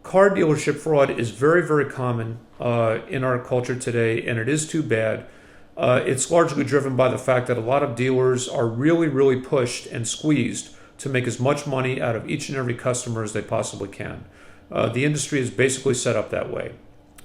Car dealership fraud is very, very common in our culture today, and it is too bad. It's largely driven by the fact that a lot of dealers are really, really pushed and squeezed to make as much money out of each and every customer as they possibly can. The industry is basically set up that way.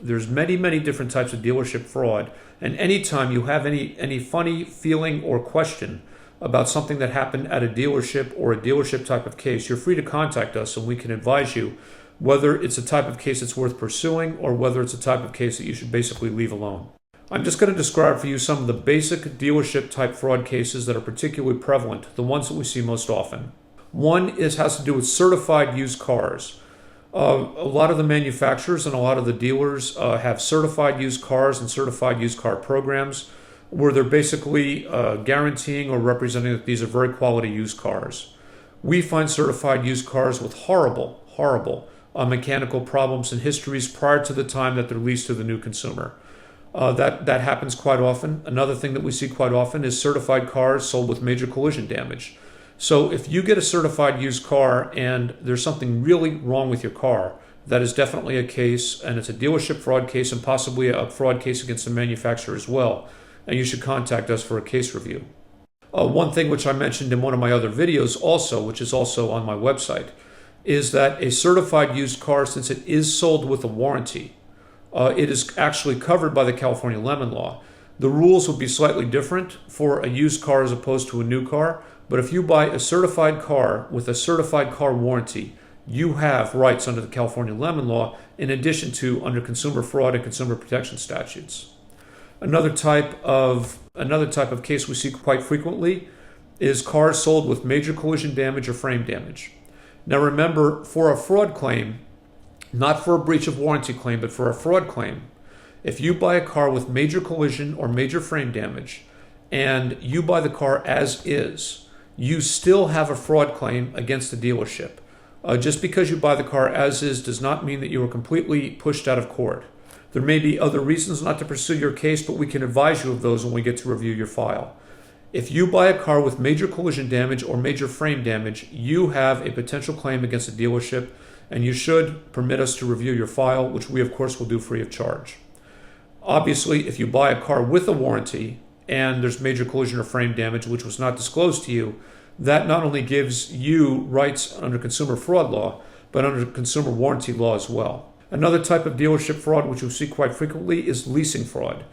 There's many, many different types of dealership fraud, and anytime you have any funny feeling or question about something that happened at a dealership or a dealership type of case, you're free to contact us and we can advise you whether it's a type of case that's worth pursuing or whether it's a type of case that you should basically leave alone. I'm just going to describe for you some of the basic dealership type fraud cases that are particularly prevalent, the ones that we see most often. One has to do with certified used cars. A lot of the manufacturers and a lot of the dealers have certified used cars and certified used car programs where they're basically guaranteeing or representing that these are very quality used cars. We find certified used cars with horrible mechanical problems and histories prior to the time that they're leased to the new consumer. That happens quite often. Another thing that we see quite often is certified cars sold with major collision damage. So if you get a certified used car and there's something really wrong with your car, that is definitely a case, and it's a dealership fraud case and possibly a fraud case against the manufacturer as well. And you should contact us for a case review. One thing which I mentioned in one of my other videos also, which is also on my website, is that a certified used car, since it is sold with a warranty, it is actually covered by the California Lemon Law. The rules would be slightly different for a used car as opposed to a new car, but if you buy a certified car with a certified car warranty, you have rights under the California Lemon Law in addition to under consumer fraud and consumer protection statutes. Another type of case we see quite frequently is cars sold with major collision damage or frame damage. Now remember, for a fraud claim, not for a breach of warranty claim, but for a fraud claim, if you buy a car with major collision or major frame damage and you buy the car as is, you still have a fraud claim against the dealership. Just because you buy the car as is does not mean that you are completely pushed out of court. There may be other reasons not to pursue your case, but we can advise you of those when we get to review your file. If you buy a car with major collision damage or major frame damage, you have a potential claim against the dealership, and you should permit us to review your file, which we of course will do free of charge. Obviously, if you buy a car with a warranty and there's major collision or frame damage which was not disclosed to you, that not only gives you rights under consumer fraud law, but under consumer warranty law as well. Another type of dealership fraud which we see quite frequently is leasing fraud.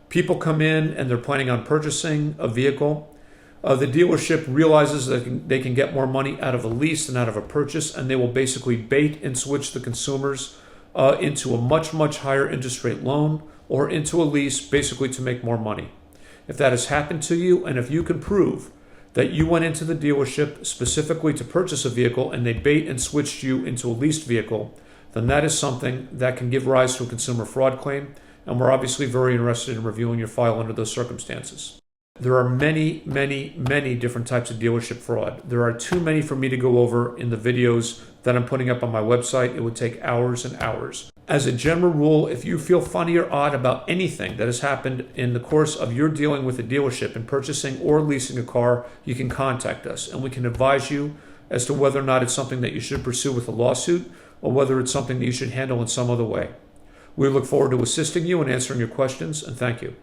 People come in and they're planning on purchasing a vehicle. The dealership realizes that they can get more money out of a lease than out of a purchase, and they will basically bait and switch the consumers into a much, much higher interest rate loan or into a lease, basically to make more money. If that has happened to you, and if you can prove that you went into the dealership specifically to purchase a vehicle and they bait and switched you into a leased vehicle, then that is something that can give rise to a consumer fraud claim, and we're obviously very interested in reviewing your file under those circumstances. There are many, many, many different types of dealership fraud. There are too many for me to go over in the videos that I'm putting up on my website. It would take hours and hours. As a general rule, if you feel funny or odd about anything that has happened in the course of your dealing with a dealership and purchasing or leasing a car, you can contact us and we can advise you as to whether or not it's something that you should pursue with a lawsuit or whether it's something that you should handle in some other way. We look forward to assisting you and answering your questions, and thank you.